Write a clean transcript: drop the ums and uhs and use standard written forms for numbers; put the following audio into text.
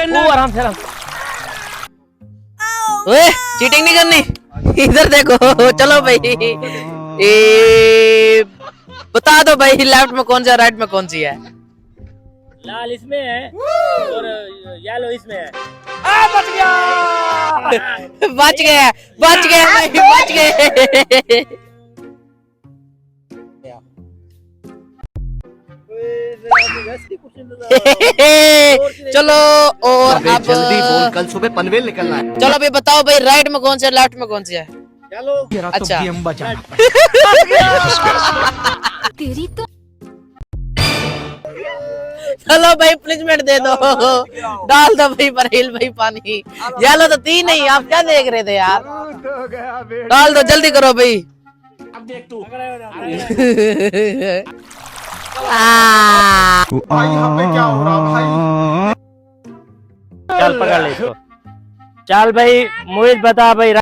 आराम से आराम। ओए चीटिंग नहीं करनी, इधर देखो। चलो भाई, बता दो भाई, लेफ्ट में कौन सा राइट में कौन सी है? लाल इसमें है और येलो इसमें है। बच गया, बच गए, बच गए भाई, बच गए। चलो और अब जल्दी बोल, कल सुबह पनवेल निकलना है। चलो अभी बताओ भाई, राइट में कौन सा है, लेफ्ट में कौन सी है? चलो अच्छा तेरी तो चलो भाई, पनिशमेंट दे दो, डाल दो भाई बरेल भाई पानी। येलो तो तीन ही, आप क्या देख रहे थे यार? डाल दो, जल्दी करो भाई। अब देख तू। भाई यहाँ पे क्या हो रहा भाई? चल पकड़ ले इसको। चल भाई मोहित बता भाई।